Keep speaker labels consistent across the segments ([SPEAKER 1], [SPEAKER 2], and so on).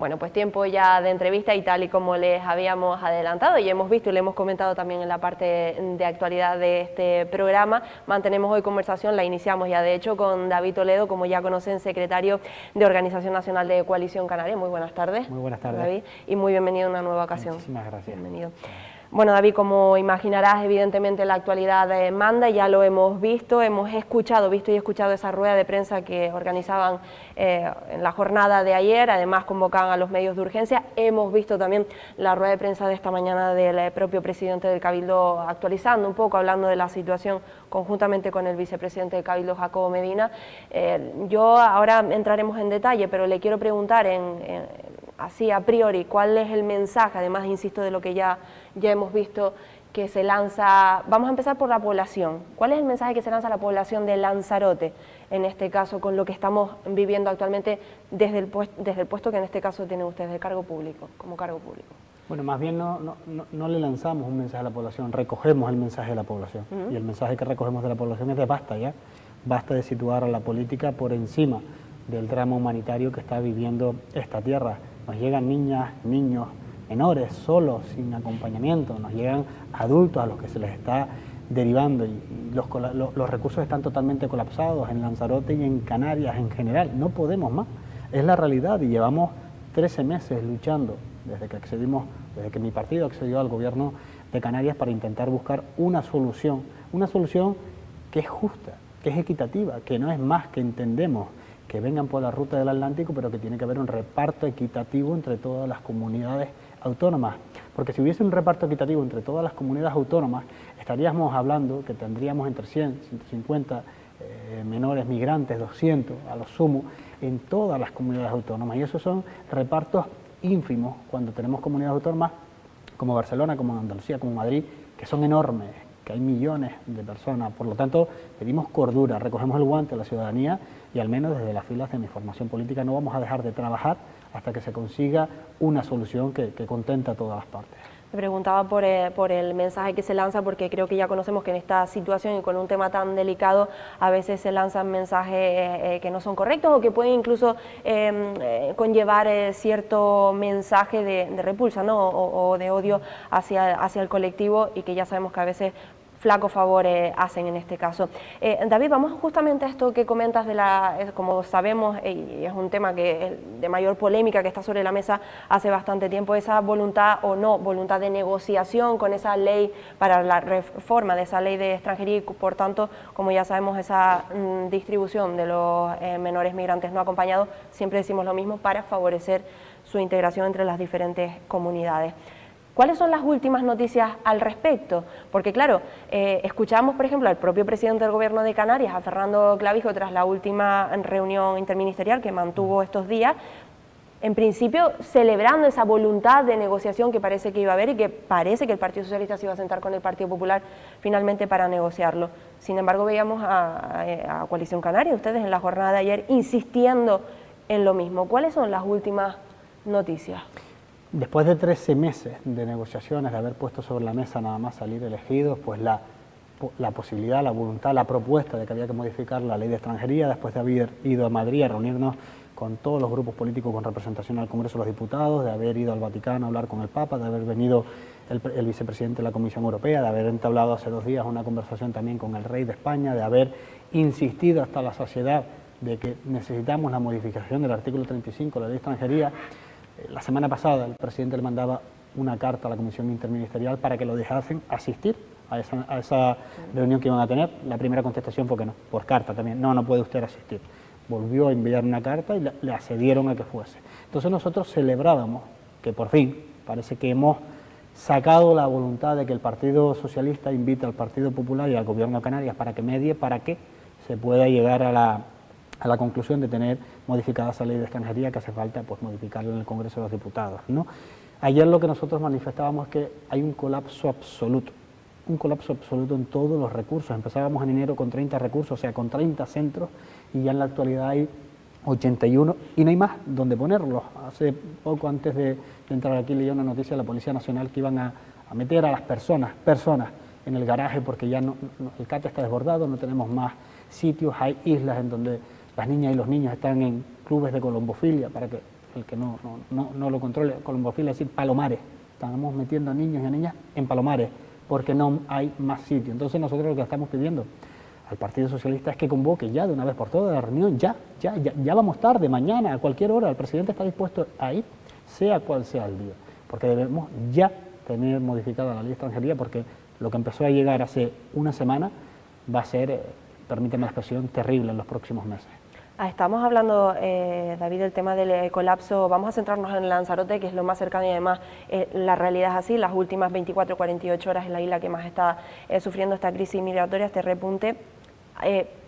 [SPEAKER 1] Bueno, pues tiempo ya de entrevista y tal y como les habíamos adelantado y hemos visto y le hemos comentado también en la parte de actualidad de este programa, mantenemos hoy conversación, la iniciamos ya de hecho con David Toledo, como ya conocen, secretario de Organización Nacional de Coalición Canaria. Muy buenas tardes.
[SPEAKER 2] Muy buenas tardes.
[SPEAKER 1] David, y muy bienvenido a una nueva ocasión.
[SPEAKER 2] Muchísimas gracias.
[SPEAKER 1] Bienvenido. Bueno, David, como imaginarás, evidentemente la actualidad manda, ya lo hemos visto, hemos visto y escuchado esa rueda de prensa que organizaban en la jornada de ayer, además convocaban a los medios de urgencia, hemos visto también la rueda de prensa de esta mañana del propio presidente del Cabildo actualizando un poco, hablando de la situación conjuntamente con el vicepresidente del Cabildo, Jacobo Medina. Yo ahora entraremos en detalle, pero le quiero preguntar así a priori, ¿cuál es el mensaje, además, insisto, de lo que ya hemos visto que se lanza? Vamos a empezar por la población. ¿Cuál es el mensaje que se lanza a la población de Lanzarote, en este caso, con lo que estamos viviendo actualmente desde el puesto que en este caso tienen ustedes de cargo público, como cargo público?
[SPEAKER 2] Bueno, más bien no le lanzamos un mensaje a la población, recogemos el mensaje de la población. Y el mensaje que recogemos de la población es de basta ya, basta de situar a la política por encima del drama humanitario que está viviendo esta tierra. Nos llegan niñas, niños, menores, solos, sin acompañamiento, nos llegan adultos a los que se les está derivando y los recursos están totalmente colapsados en Lanzarote y en Canarias en general. No podemos más, es la realidad y llevamos 13 meses luchando desde que mi partido accedió al gobierno de Canarias para intentar buscar una solución que es justa, que es equitativa, que no es más que entendemos que vengan por la ruta del Atlántico, pero que tiene que haber un reparto equitativo entre todas las comunidades autónomas. Porque si hubiese un reparto equitativo entre todas las comunidades autónomas, estaríamos hablando que tendríamos entre 100, 150 menores migrantes, 200 a lo sumo, en todas las comunidades autónomas. Y esos son repartos ínfimos cuando tenemos comunidades autónomas como Barcelona, como Andalucía, como Madrid, que son enormes, que hay millones de personas. Por lo tanto, pedimos cordura, recogemos el guante a la ciudadanía y al menos desde las filas de mi formación política no vamos a dejar de trabajar hasta que se consiga una solución que contente a todas las partes.
[SPEAKER 1] Me preguntaba por el mensaje que se lanza, porque creo que ya conocemos que en esta situación y con un tema tan delicado a veces se lanzan mensajes que no son correctos o que pueden incluso conllevar cierto mensaje de repulsa, ¿no? o de odio hacia el colectivo, y que ya sabemos que a veces flaco favor hacen en este caso. David, vamos justamente a esto que comentas como sabemos, y es un tema que de mayor polémica que está sobre la mesa hace bastante tiempo, esa voluntad o no voluntad de negociación con esa ley para la reforma de esa ley de extranjería y, por tanto, como ya sabemos, esa distribución de los menores migrantes no acompañados, siempre decimos lo mismo, para favorecer su integración entre las diferentes comunidades. ¿Cuáles son las últimas noticias al respecto? Porque claro, escuchamos por ejemplo al propio presidente del Gobierno de Canarias, a Fernando Clavijo, tras la última reunión interministerial que mantuvo estos días, en principio celebrando esa voluntad de negociación que parece que iba a haber y que parece que el Partido Socialista se iba a sentar con el Partido Popular finalmente para negociarlo. Sin embargo, veíamos a Coalición Canaria, ustedes en la jornada de ayer, insistiendo en lo mismo. ¿Cuáles son las últimas noticias?
[SPEAKER 2] Después de 13 meses de negociaciones, de haber puesto sobre la mesa nada más salir elegidos, pues la posibilidad, la voluntad, la propuesta de que había que modificar la ley de extranjería, después de haber ido a Madrid a reunirnos con todos los grupos políticos con representación al Congreso de los Diputados, de haber ido al Vaticano a hablar con el Papa, de haber venido el vicepresidente de la Comisión Europea, de haber entablado hace 2 días una conversación también con el rey de España, de haber insistido hasta la saciedad de que necesitamos la modificación del artículo 35 de la ley de extranjería. La semana pasada el presidente le mandaba una carta a la Comisión Interministerial para que lo dejasen asistir a esa reunión que iban a tener. La primera contestación fue que no, por carta también, no puede usted asistir. Volvió a enviar una carta y le accedieron a que fuese. Entonces nosotros celebrábamos que por fin parece que hemos sacado la voluntad de que el Partido Socialista invite al Partido Popular y al Gobierno de Canarias para que medie, para que se pueda llegar a la conclusión de tener modificada esa ley de extranjería, que hace falta pues modificarla en el Congreso de los Diputados, ¿no? Ayer lo que nosotros manifestábamos es que hay un colapso absoluto en todos los recursos. Empezábamos en enero con 30 recursos, o sea, con 30 centros, y ya en la actualidad hay 81 y no hay más donde ponerlos. Hace poco, antes de entrar aquí, leí una noticia de la Policía Nacional que iban a meter a las personas en el garaje porque ya el CAT está desbordado, no tenemos más sitios, hay islas en donde las niñas y los niños están en clubes de colombofilia para que el que no lo controle, colombofilia, es decir, palomares. Estamos metiendo a niños y a niñas en palomares porque no hay más sitio. Entonces nosotros lo que estamos pidiendo al Partido Socialista es que convoque ya de una vez por todas la reunión, ya vamos tarde, mañana, a cualquier hora, el presidente está dispuesto a ir, sea cual sea el día, porque debemos ya tener modificada la ley de extranjería, porque lo que empezó a llegar hace una semana va a ser, permíteme la expresión, terrible en los próximos meses.
[SPEAKER 1] Estamos hablando, David, del tema del colapso. Vamos a centrarnos en Lanzarote, que es lo más cercano y además la realidad es así. Las últimas 24 o 48 horas es la isla que más está sufriendo esta crisis migratoria, este repunte.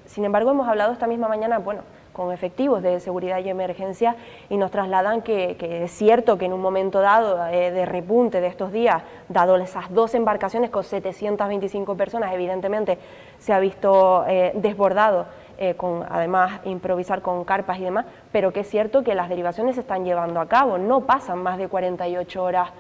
[SPEAKER 1] Sin embargo, hemos hablado esta misma mañana, bueno, con efectivos de seguridad y emergencia y nos trasladan que es cierto que en un momento dado de repunte de estos días, dado esas 2 embarcaciones con 725 personas, evidentemente se ha visto desbordado, con además improvisar con carpas y demás, pero que es cierto que las derivaciones se están llevando a cabo, no pasan más de 48 horas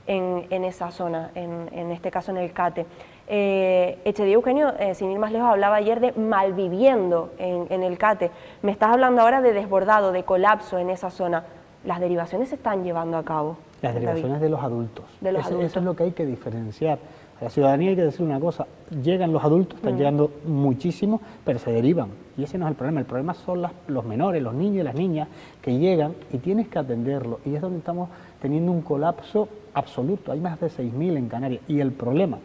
[SPEAKER 1] en esa zona, en este caso en el Cate. Echedique Eugenio, sin ir más lejos, hablaba ayer de malviviendo en el Cate. Me estás hablando ahora de desbordado, de colapso en esa zona. ¿Las derivaciones se están llevando a cabo?
[SPEAKER 2] Las derivaciones
[SPEAKER 1] David,
[SPEAKER 2] de los adultos.
[SPEAKER 1] Adultos.
[SPEAKER 2] Eso es lo que hay que diferenciar. A la ciudadanía hay que decir una cosa, llegan los adultos, están llegando muchísimo, pero se derivan. Y ese no es el problema son los menores, los niños y las niñas que llegan y tienes que atenderlo. Y es donde estamos teniendo un colapso absoluto. Hay más de 6.000 en Canarias y el problema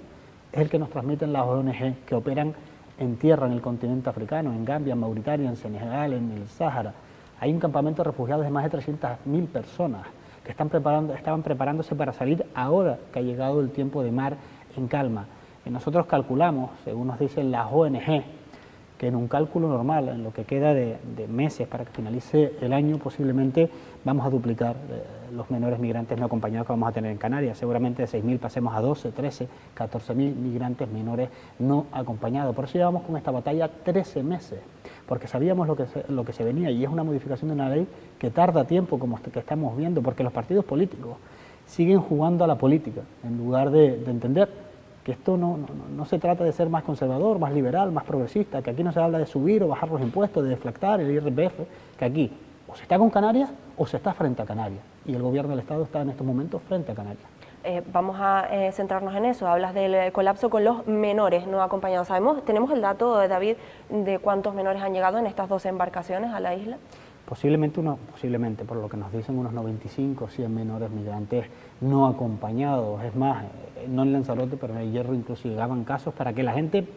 [SPEAKER 2] es el que nos transmiten las ONG que operan en tierra en el continente africano, en Gambia, en Mauritania, en Senegal, en el Sáhara. Hay un campamento de refugiados de más de 300.000 personas que estaban preparándose para salir ahora que ha llegado el tiempo de mar en calma. Y nosotros calculamos, según nos dicen las ONG, que en un cálculo normal, en lo que queda de meses para que finalice el año, posiblemente vamos a duplicar los menores migrantes no acompañados que vamos a tener en Canarias. Seguramente de 6.000 pasemos a 12, 13, 14.000 migrantes menores no acompañados. Por eso llevamos con esta batalla 13 meses, porque sabíamos lo que se venía, y es una modificación de una ley que tarda tiempo, como que estamos viendo, porque los partidos políticos siguen jugando a la política, en lugar de entender que esto no se trata de ser más conservador, más liberal, más progresista, que aquí no se habla de subir o bajar los impuestos, de deflactar el IRPF, que aquí o se está con Canarias o se está frente a Canarias, y el gobierno del Estado está en estos momentos frente a Canarias.
[SPEAKER 1] Vamos a centrarnos en eso. Hablas del colapso con los menores no acompañados. ¿Tenemos el dato, David, de cuántos menores han llegado en estas 2 embarcaciones a la isla?
[SPEAKER 2] Posiblemente, por lo que nos dicen, unos 95 o 100 menores migrantes no acompañados. Es más, no en Lanzarote, pero en el Hierro incluso llegaban casos para que la gente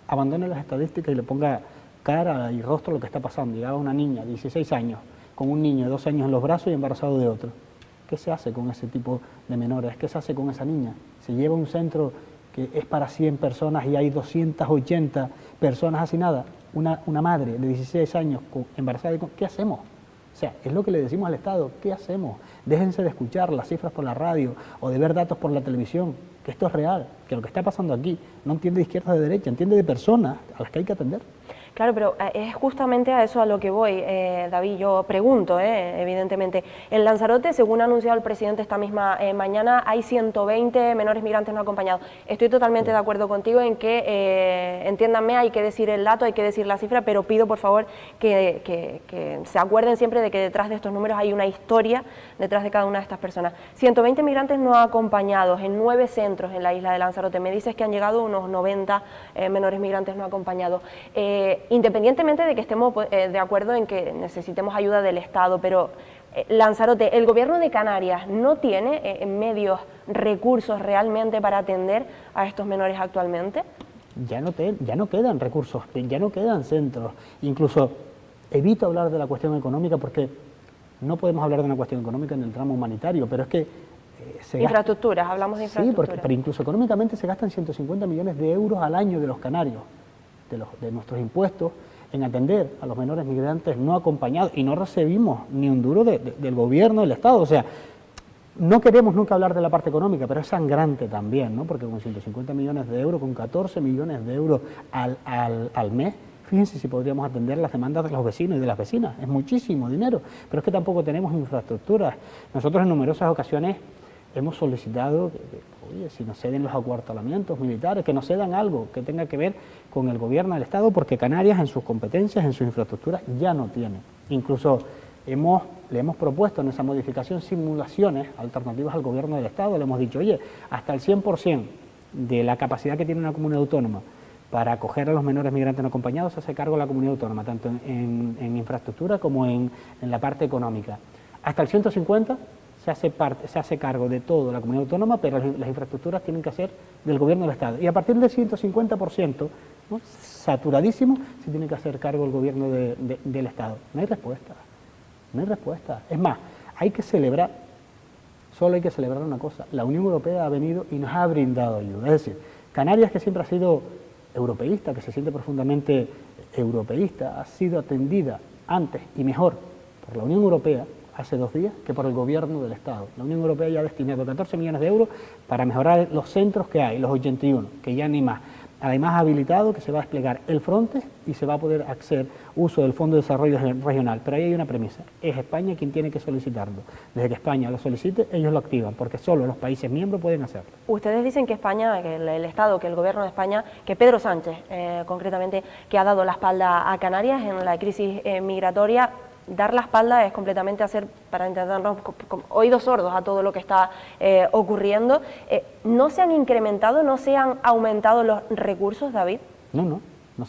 [SPEAKER 2] abandone las estadísticas y le ponga cara y rostro a lo que está pasando. Llegaba una niña de 16 años con un niño de 2 años en los brazos y embarazado de otro. ¿Qué se hace con ese tipo de menores? ¿Qué se hace con esa niña? Se lleva a un centro que es para 100 personas y hay 280 personas hacinadas. Una madre de 16 años embarazada, ¿qué hacemos? O sea, es lo que le decimos al Estado, ¿qué hacemos? Déjense de escuchar las cifras por la radio o de ver datos por la televisión, que esto es real, que lo que está pasando aquí no entiende de izquierda o de derecha, entiende de personas a las que hay que atender.
[SPEAKER 1] Claro, pero es justamente a eso a lo que voy, David. Yo pregunto, evidentemente. En Lanzarote, según ha anunciado el presidente esta misma mañana, hay 120 menores migrantes no acompañados. Estoy totalmente de acuerdo contigo en que, entiéndanme, hay que decir el dato, hay que decir la cifra, pero pido por favor que se acuerden siempre de que detrás de estos números hay una historia detrás de cada una de estas personas. 120 migrantes no acompañados en 9 centros en la isla de Lanzarote. Me dices que han llegado unos 90 menores migrantes no acompañados. Independientemente de que estemos de acuerdo en que necesitemos ayuda del Estado, pero Lanzarote, ¿el gobierno de Canarias no tiene medios, recursos realmente para atender a estos menores actualmente?
[SPEAKER 2] Ya no quedan recursos, ya no quedan centros. Incluso evito hablar de la cuestión económica porque no podemos hablar de una cuestión económica en el tramo humanitario, pero es que
[SPEAKER 1] infraestructuras, hablamos de infraestructuras.
[SPEAKER 2] Sí, pero incluso económicamente se gastan 150 millones de euros al año de los canarios, de nuestros impuestos, en atender a los menores migrantes no acompañados, y no recibimos ni un duro del gobierno, del Estado. O sea, no queremos nunca hablar de la parte económica, pero es sangrante también, ¿no? Porque con 150 millones de euros, con 14 millones de euros al mes, fíjense si podríamos atender las demandas de los vecinos y de las vecinas. Es muchísimo dinero, pero es que tampoco tenemos infraestructuras. Nosotros en numerosas ocasiones hemos solicitado oye, si nos ceden los acuartelamientos militares, que nos cedan algo que tenga que ver con el gobierno del Estado, porque Canarias en sus competencias, en sus infraestructuras, ya no tiene. Incluso le hemos propuesto en esa modificación simulaciones alternativas al gobierno del Estado. Le hemos dicho, oye, hasta el 100% de la capacidad que tiene una comunidad autónoma para acoger a los menores migrantes no acompañados se hace cargo la comunidad autónoma, tanto en infraestructura como en la parte económica. Hasta el 150% se hace cargo de todo la comunidad autónoma, pero las infraestructuras tienen que ser del gobierno del Estado. Y a partir del 150%, ¿no?, saturadísimo, se tiene que hacer cargo el gobierno del Estado. No hay respuesta, no hay respuesta. Es más, hay que celebrar, solo hay que celebrar una cosa: la Unión Europea ha venido y nos ha brindado ayuda. Es decir, Canarias, que siempre ha sido europeísta, que se siente profundamente europeísta, ha sido atendida antes y mejor por la Unión Europea hace 2 días que por el gobierno del Estado. La Unión Europea ya ha destinado 14 millones de euros para mejorar los centros que hay, los 81, que ya ni más. Además ha habilitado que se va a desplegar el Frontex y se va a poder hacer uso del Fondo de Desarrollo Regional. Pero ahí hay una premisa: es España quien tiene que solicitarlo. Desde que España lo solicite, ellos lo activan, porque solo los países miembros pueden hacerlo.
[SPEAKER 1] Ustedes dicen que España, que el Estado, que el gobierno de España, que Pedro Sánchez concretamente, que ha dado la espalda a Canarias en la crisis migratoria. Dar la espalda es completamente hacer, para intentarnos, oídos sordos a todo lo que está ocurriendo. ¿No se han incrementado, no se han aumentado los recursos, David?
[SPEAKER 2] No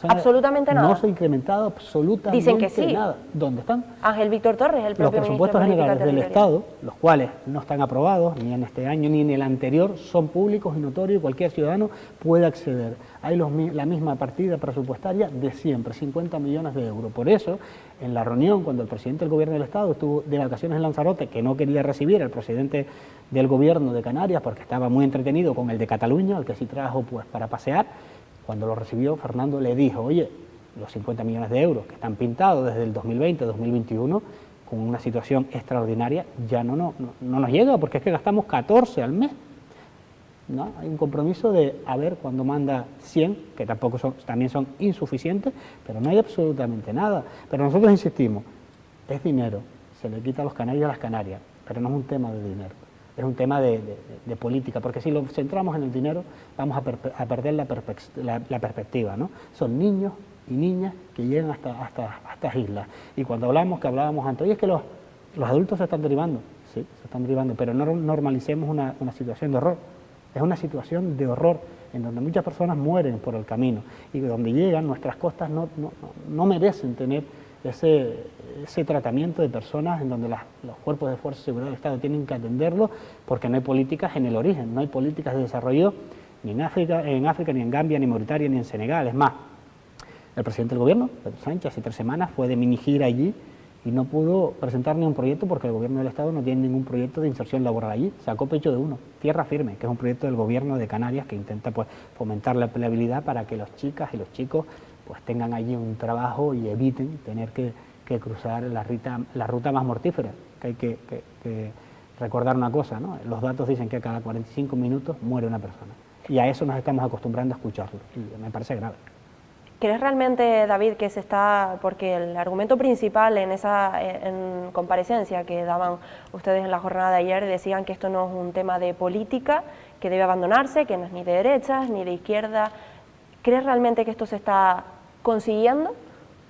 [SPEAKER 1] absolutamente nada.
[SPEAKER 2] No se ha incrementado absolutamente
[SPEAKER 1] Dicen que sí.
[SPEAKER 2] Nada. ¿Dónde están?
[SPEAKER 1] Ángel Víctor Torres, el propio
[SPEAKER 2] Los presupuestos generales del Estado, los cuales no están aprobados ni en este año ni en el anterior, son públicos y notorios, cualquier ciudadano puede acceder. Hay la misma partida presupuestaria de siempre, 50 millones de euros. Por eso, en la reunión, cuando el presidente del gobierno del Estado estuvo de vacaciones en Lanzarote, que no quería recibir al presidente del gobierno de Canarias porque estaba muy entretenido con el de Cataluña, el que sí trajo pues para pasear, cuando lo recibió, Fernando le dijo, oye, los 50 millones de euros que están pintados desde el 2020-2021, con una situación extraordinaria, ya no nos llega, porque es que gastamos 14 al mes. ¿No? Hay un compromiso de, a ver, cuando manda 100, que también son insuficientes, pero no hay absolutamente nada. Pero nosotros insistimos, es dinero, se le quita a los canarios a las Canarias, pero no es un tema de dinero. Es un tema de política, porque si lo centramos en el dinero vamos a perder la perspectiva, ¿no? Son niños y niñas que llegan hasta estas islas. Y cuando hablábamos antes, oye, es que los adultos se están derivando, sí, se están derivando, pero no normalicemos una situación de horror. Es una situación de horror en donde muchas personas mueren por el camino y donde llegan nuestras costas no merecen tener ese tratamiento de personas en donde los cuerpos de fuerza de seguridad del Estado tienen que atenderlo, porque no hay políticas en el origen, no hay políticas de desarrollo ni en África, ni en Gambia, ni en Mauritania, ni en Senegal. Es más, el presidente del gobierno, Pedro Sánchez, hace 3 semanas fue de mini gira allí y no pudo presentar ni un proyecto porque el gobierno del Estado no tiene ningún proyecto de inserción laboral allí. Sacó pecho de uno, Tierra Firme, que es un proyecto del gobierno de Canarias que intenta pues fomentar la empleabilidad para que las chicas y los chicos pues tengan allí un trabajo y eviten tener que cruzar la ruta más mortífera. Que hay que recordar una cosa, ¿no? Los datos dicen que a cada 45 minutos muere una persona. Y a eso nos estamos acostumbrando a escucharlo. Y me parece grave.
[SPEAKER 1] ¿Crees realmente, David, que se está, porque el argumento principal en comparecencia que daban ustedes en la jornada de ayer, decían que esto no es un tema de política, que debe abandonarse, que no es ni de derechas ni de izquierda? ¿Crees realmente que esto se está consiguiendo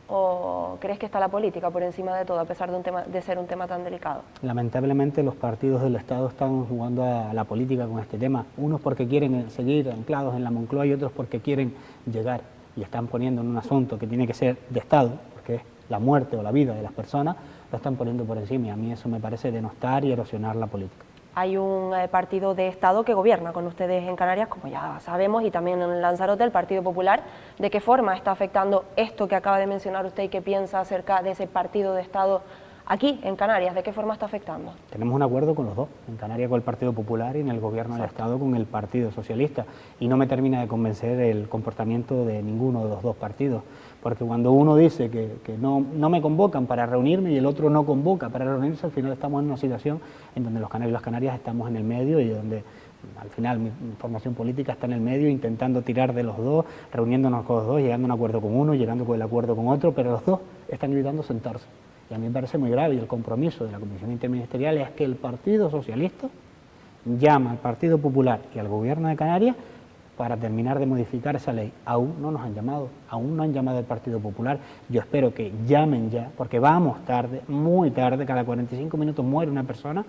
[SPEAKER 1] o crees que está la política por encima de todo, a pesar de ser un tema tan delicado?
[SPEAKER 2] Lamentablemente los partidos del Estado están jugando a la política con este tema, unos porque quieren seguir anclados en la Moncloa y otros porque quieren llegar y están poniendo en un asunto que tiene que ser de Estado, porque es la muerte o la vida de las personas, lo están poniendo por encima y a mí eso me parece denostar y erosionar la política.
[SPEAKER 1] Hay un partido de Estado que gobierna con ustedes en Canarias, como ya sabemos, y también en Lanzarote, el Partido Popular. ¿De qué forma está afectando esto que acaba de mencionar usted y qué piensa acerca de ese partido de Estado aquí, en Canarias? ¿De qué forma está afectando?
[SPEAKER 2] Tenemos un acuerdo con los dos, en Canarias con el Partido Popular y en el Gobierno del Estado con el Partido Socialista. Y no me termina de convencer el comportamiento de ninguno de los dos partidos, porque cuando uno dice que no me convocan para reunirme y el otro no convoca para reunirse, al final estamos en una situación en donde los canarios y las Canarias estamos en el medio y donde al final mi formación política está en el medio intentando tirar de los dos, reuniéndonos con los dos, llegando a un acuerdo con uno, llegando con el acuerdo con otro, pero los dos están evitando sentarse. Y a mí me parece muy grave y el compromiso de la Comisión Interministerial es que el Partido Socialista llama al Partido Popular y al Gobierno de Canarias para terminar de modificar esa ley. Aún no nos han llamado, aún no han llamado al Partido Popular. Yo espero que llamen ya, porque vamos tarde, muy tarde, cada 45 minutos muere una persona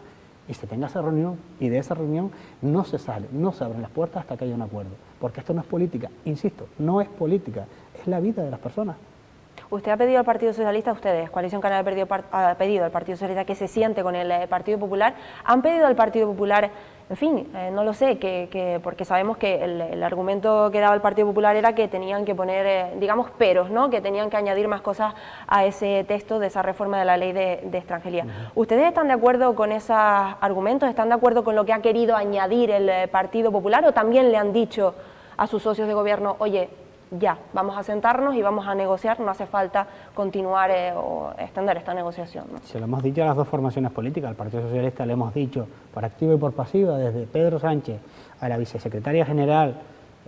[SPEAKER 2] y se tenga esa reunión, y de esa reunión no se sale, no se abren las puertas hasta que haya un acuerdo, porque esto no es política, insisto, no es política, es la vida de las personas.
[SPEAKER 1] Usted ha pedido al Partido Socialista, ustedes, Coalición Canaria ha pedido al Partido Socialista que se siente con el Partido Popular. ¿Han pedido al Partido Popular, en fin, no lo sé, porque sabemos que el argumento que daba el Partido Popular era que tenían que poner, digamos, peros, ¿no? Que tenían que añadir más cosas a ese texto de esa reforma de la ley de extranjería. ¿Ustedes están de acuerdo con esos argumentos? ¿Están de acuerdo con lo que ha querido añadir el Partido Popular? ¿O también le han dicho a sus socios de gobierno, oye, ya, vamos a sentarnos y vamos a negociar, no hace falta continuar o extender esta negociación, ¿no?
[SPEAKER 2] Se lo hemos dicho a las dos formaciones políticas, al Partido Socialista le hemos dicho, por activa y por pasiva, desde Pedro Sánchez a la vicesecretaria general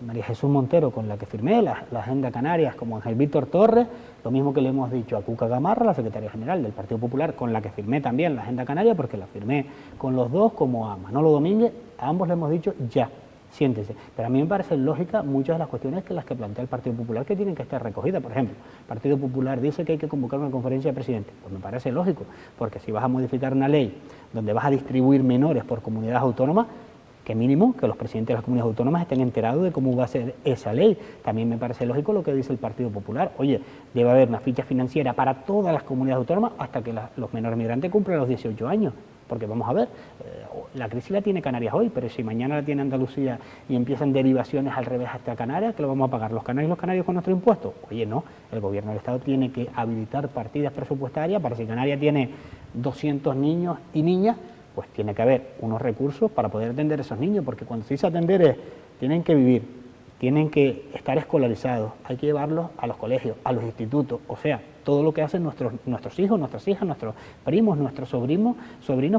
[SPEAKER 2] María Jesús Montero, con la que firmé la Agenda Canarias, como Ángel Víctor Torres, lo mismo que le hemos dicho a Cuca Gamarra, la secretaria general del Partido Popular, con la que firmé también la Agenda Canaria, porque la firmé con los dos, como a Manolo Domínguez, a ambos le hemos dicho ya. Siéntese. Pero a mí me parecen lógicas muchas de las cuestiones que las que plantea el Partido Popular que tienen que estar recogidas. Por ejemplo, el Partido Popular dice que hay que convocar una conferencia de presidentes. Pues me parece lógico, porque si vas a modificar una ley donde vas a distribuir menores por comunidades autónomas, que mínimo que los presidentes de las comunidades autónomas estén enterados de cómo va a ser esa ley. También me parece lógico lo que dice el Partido Popular. Oye, debe haber una ficha financiera para todas las comunidades autónomas hasta que los menores migrantes cumplan los 18 años. Porque vamos a ver, la crisis la tiene Canarias hoy, pero si mañana la tiene Andalucía y empiezan derivaciones al revés hasta Canarias, ¿qué lo vamos a pagar? ¿Los canarios con nuestro impuesto? Oye, no, el gobierno del Estado tiene que habilitar partidas presupuestarias para si Canarias tiene 200 niños y niñas, pues tiene que haber unos recursos para poder atender a esos niños, porque cuando se dice atender tienen que vivir, tienen que estar escolarizados, hay que llevarlos a los colegios, a los institutos, o sea, todo lo que hacen nuestros hijos, nuestras hijas, nuestros primos, nuestros sobrinos,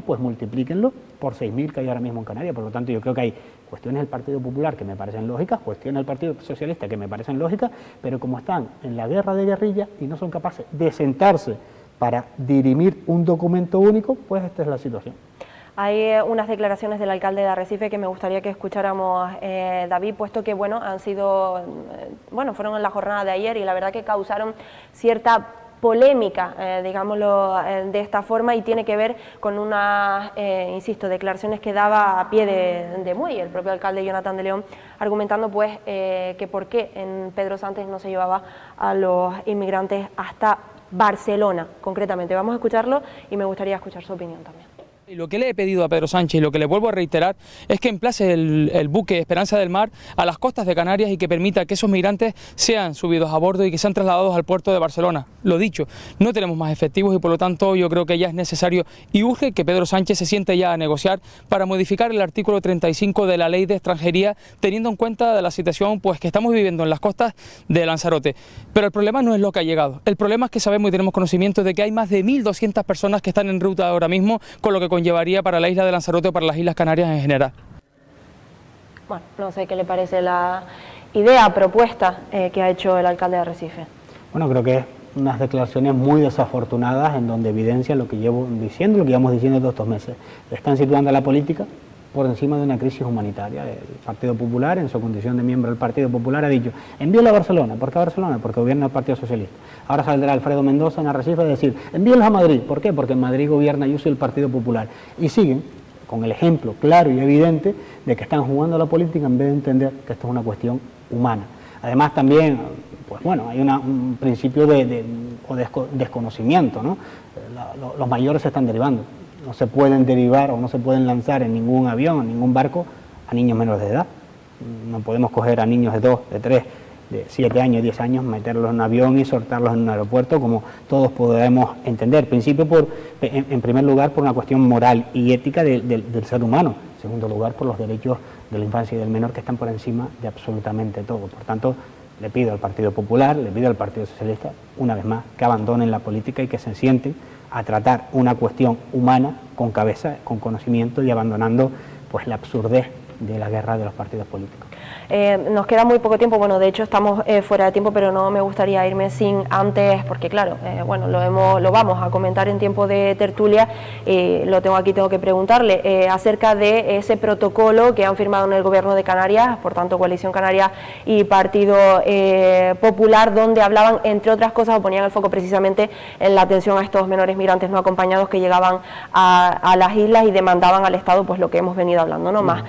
[SPEAKER 2] pues multiplíquenlo por 6.000 que hay ahora mismo en Canarias. Por lo tanto, yo creo que hay cuestiones del Partido Popular que me parecen lógicas, cuestiones del Partido Socialista que me parecen lógicas, pero como están en la guerra de guerrilla y no son capaces de sentarse para dirimir un documento único, pues esta es la situación.
[SPEAKER 1] Hay unas declaraciones del alcalde de Arrecife que me gustaría que escucháramos, David, puesto que fueron en la jornada de ayer y la verdad que causaron cierta polémica, digámoslo de esta forma, y tiene que ver con unas, declaraciones que daba a pie de muelle el propio alcalde Jonathan de León, argumentando pues que por qué en Pedro Sánchez no se llevaba a los inmigrantes hasta Barcelona, concretamente. Vamos a escucharlo y me gustaría escuchar su opinión también.
[SPEAKER 3] Y lo que le he pedido a Pedro Sánchez y lo que le vuelvo a reiterar es que emplace el buque Esperanza del Mar a las costas de Canarias y que permita que esos migrantes sean subidos a bordo y que sean trasladados al puerto de Barcelona. Lo dicho, no tenemos más efectivos y por lo tanto yo creo que ya es necesario y urge que Pedro Sánchez se siente ya a negociar para modificar el artículo 35 de la ley de extranjería, teniendo en cuenta de la situación pues que estamos viviendo en las costas de Lanzarote. Pero el problema no es lo que ha llegado, el problema es que sabemos y tenemos conocimiento de que hay más de 1.200 personas que están en ruta ahora mismo, con lo que conllevaría para la isla de Lanzarote o para las Islas Canarias en general.
[SPEAKER 1] Bueno, no sé qué le parece la idea, propuesta que ha hecho el alcalde de Arrecife.
[SPEAKER 2] Bueno, creo que es unas declaraciones muy desafortunadas en donde evidencia lo que llevamos diciendo todos estos meses. Están situando a la política por encima de una crisis humanitaria. El Partido Popular, en su condición de miembro del Partido Popular, ha dicho, envíelo a Barcelona. ¿Por qué a Barcelona? Porque gobierna el Partido Socialista. Ahora saldrá Alfredo Mendoza en Arrecife a decir, envíelos a Madrid. ¿Por qué? Porque en Madrid gobierna Ayuso y el Partido Popular. Y siguen con el ejemplo claro y evidente de que están jugando a la política en vez de entender que esto es una cuestión humana. Además también, pues bueno, hay un principio de desconocimiento, ¿no? Los mayores se están derivando. No se pueden derivar o no se pueden lanzar en ningún avión, en ningún barco, a niños menores de edad. No podemos coger a niños de 2, de 3, de 7 años, 10 años, meterlos en un avión y soltarlos en un aeropuerto, como todos podemos entender. En primer lugar, por una cuestión moral y ética del ser humano. En segundo lugar, por los derechos de la infancia y del menor, que están por encima de absolutamente todo. Por tanto, le pido al Partido Popular, le pido al Partido Socialista, una vez más, que abandonen la política y que se sienten a tratar una cuestión humana con cabeza, con conocimiento y abandonando pues la absurdez de la guerra de los partidos políticos.
[SPEAKER 1] Nos queda muy poco tiempo, bueno, de hecho estamos fuera de tiempo, pero no me gustaría irme sin antes, porque claro, bueno, lo vamos a comentar en tiempo de tertulia, lo tengo aquí, tengo que preguntarle acerca de ese protocolo que han firmado en el Gobierno de Canarias, por tanto Coalición Canaria y Partido Popular, donde hablaban, entre otras cosas, o ponían el foco precisamente en la atención a estos menores migrantes no acompañados que llegaban a las islas y demandaban al Estado pues lo que hemos venido hablando, ¿no? Más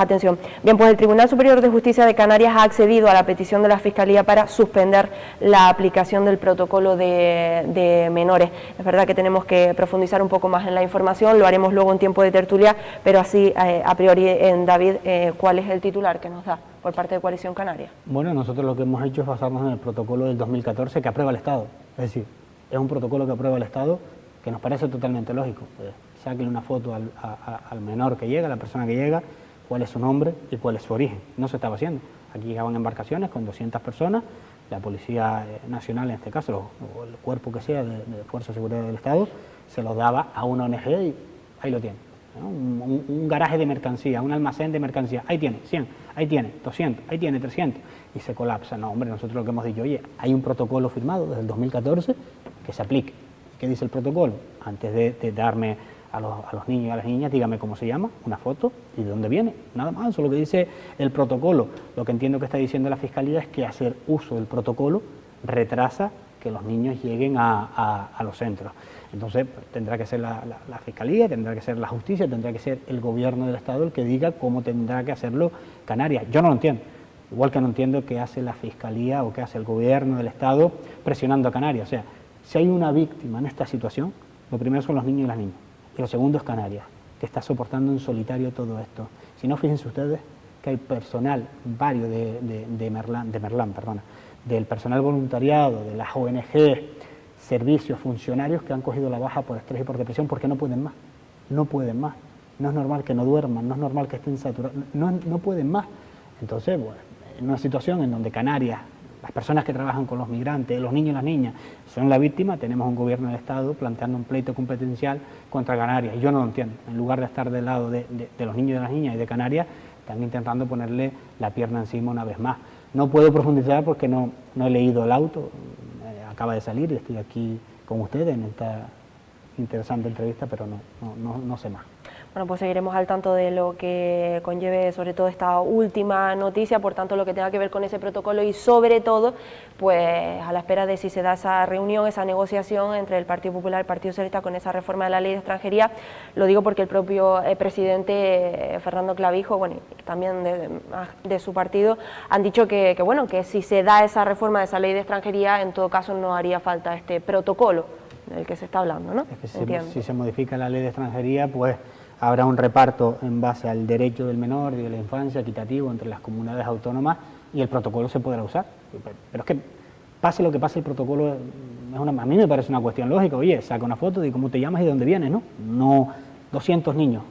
[SPEAKER 1] atención. Bien, pues el Tribunal Superior de Justicia de Canarias ha accedido a la petición de la Fiscalía para suspender la aplicación del protocolo de menores. Es verdad que tenemos que profundizar un poco más en la información, lo haremos luego en tiempo de tertulia, pero así a priori, David, ¿cuál es el titular que nos da por parte de Coalición Canaria?
[SPEAKER 2] Bueno, nosotros lo que hemos hecho es basarnos en el protocolo del 2014 que aprueba el Estado. Es decir, es un protocolo que aprueba el Estado que nos parece totalmente lógico. Saquen una foto al menor que llega, a la persona que llega, cuál es su nombre y cuál es su origen. No se estaba haciendo. Aquí llegaban embarcaciones con 200 personas, la Policía Nacional en este caso, o el cuerpo que sea de Fuerza de Seguridad del Estado, se los daba a una ONG y ahí lo tiene, ¿no? Un garaje de mercancía, un almacén de mercancía, ahí tiene 100, ahí tiene 200, ahí tiene 300, y se colapsa. No, hombre, nosotros lo que hemos dicho, oye, hay un protocolo firmado desde el 2014 que se aplique. ¿Qué dice el protocolo? Antes de darme a los niños y a las niñas, dígame cómo se llama, una foto y de dónde viene, nada más. Eso es lo que dice el protocolo. Lo que entiendo que está diciendo la Fiscalía es que hacer uso del protocolo retrasa que los niños lleguen a los centros. Entonces tendrá que ser la Fiscalía, tendrá que ser la Justicia, tendrá que ser el Gobierno del Estado el que diga cómo tendrá que hacerlo Canarias. Yo no lo entiendo, igual que no entiendo qué hace la Fiscalía o qué hace el Gobierno del Estado presionando a Canarias. O sea, si hay una víctima en esta situación, lo primero son los niños y las niñas. Y lo segundo es Canarias, que está soportando en solitario todo esto. Si no, fíjense ustedes que hay personal, varios de Merlán, del personal voluntariado, de las ONG, servicios, funcionarios que han cogido la baja por estrés y por depresión porque no pueden más. No pueden más. No es normal que no duerman, no es normal que estén saturados, no pueden más. Entonces, bueno, en una situación en donde Canarias, las personas que trabajan con los migrantes, los niños y las niñas, son la víctima, tenemos un Gobierno del Estado planteando un pleito competencial contra Canarias. Y yo no lo entiendo. En lugar de estar del lado de los niños y las niñas y de Canarias, están intentando ponerle la pierna encima una vez más. No puedo profundizar porque no he leído el auto, acaba de salir y estoy aquí con ustedes en esta interesante entrevista, pero no sé más.
[SPEAKER 1] Bueno, pues seguiremos al tanto de lo que conlleve sobre todo esta última noticia, por tanto lo que tenga que ver con ese protocolo y sobre todo pues a la espera de si se da esa reunión, esa negociación entre el Partido Popular y el Partido Socialista con esa reforma de la Ley de Extranjería. Lo digo porque el propio presidente Fernando Clavijo, bueno, y también de su partido, han dicho que si se da esa reforma de esa Ley de Extranjería, en todo caso no haría falta este protocolo del que se está hablando, ¿no?
[SPEAKER 2] Es que si se modifica la Ley de Extranjería, pues habrá un reparto en base al derecho del menor y de la infancia equitativo entre las comunidades autónomas y el protocolo se podrá usar. Pero es que pase lo que pase, el protocolo a mí me parece una cuestión lógica. Oye, saca una foto de cómo te llamas y de dónde vienes, ¿no? No 200 niños,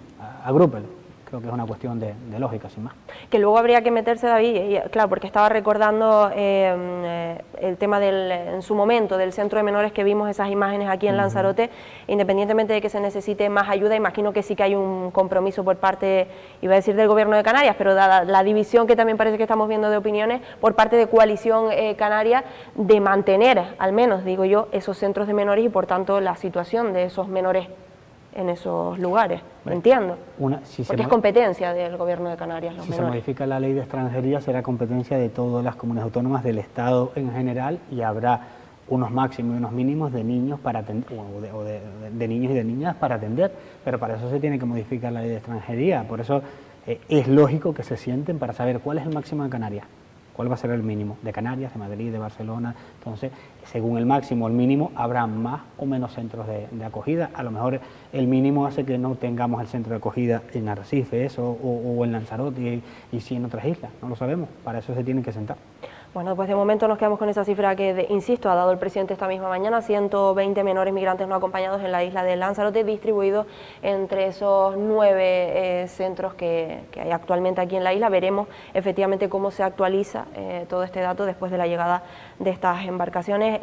[SPEAKER 2] agrúpelo. Creo que es una cuestión de lógica, sin más.
[SPEAKER 1] Que luego habría que meterse, David, claro, porque estaba recordando el tema en su momento del centro de menores que vimos esas imágenes aquí en Lanzarote, independientemente de que se necesite más ayuda, imagino que sí que hay un compromiso por parte, iba a decir del Gobierno de Canarias, pero dada la división que también parece que estamos viendo de opiniones por parte de Coalición Canaria, de mantener, al menos, digo yo, esos centros de menores y por tanto la situación de esos menores en esos lugares, entiendo, porque es competencia del Gobierno de Canarias.
[SPEAKER 2] Si se modifica la Ley de Extranjería, será competencia de todas las comunidades autónomas del Estado en general y habrá unos máximos y unos mínimos de niños para atender, o de niños y de niñas para atender, pero para eso se tiene que modificar la Ley de Extranjería. Por eso es lógico que se sienten para saber cuál es el máximo de Canarias, cuál va a ser el mínimo de Canarias, de Madrid, de Barcelona. Entonces, según el máximo o el mínimo, habrá más o menos centros de acogida. A lo mejor el mínimo hace que no tengamos el centro de acogida en Arrecife o en Lanzarote y sí en otras islas, no lo sabemos, para eso se tienen que sentar.
[SPEAKER 1] Bueno, pues de momento nos quedamos con esa cifra que, insisto, ha dado el presidente esta misma mañana, 120 menores migrantes no acompañados en la isla de Lanzarote, distribuidos entre esos 9 centros que hay actualmente aquí en la isla. Veremos efectivamente cómo se actualiza todo este dato después de la llegada de estas embarcaciones.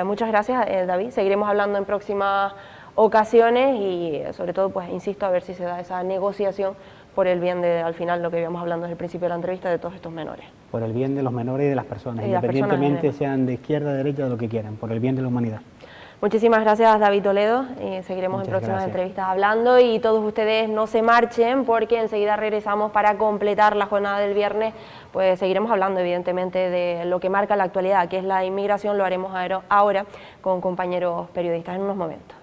[SPEAKER 1] Muchas gracias, David. Seguiremos hablando en próximas ocasiones y sobre todo, pues insisto, a ver si se da esa negociación por el bien de, al final, lo que íbamos hablando desde el principio de la entrevista, de todos estos menores.
[SPEAKER 2] Por el bien de los menores y de las personas,
[SPEAKER 1] Y las personas
[SPEAKER 2] independientemente sean de izquierda, derecha, de lo que quieran, por el bien de la humanidad.
[SPEAKER 1] Muchísimas gracias, David Toledo, seguiremos en próximas entrevistas hablando, y todos ustedes no se marchen porque enseguida regresamos para completar la jornada del viernes. Pues seguiremos hablando evidentemente de lo que marca la actualidad, que es la inmigración. Lo haremos ahora con compañeros periodistas en unos momentos.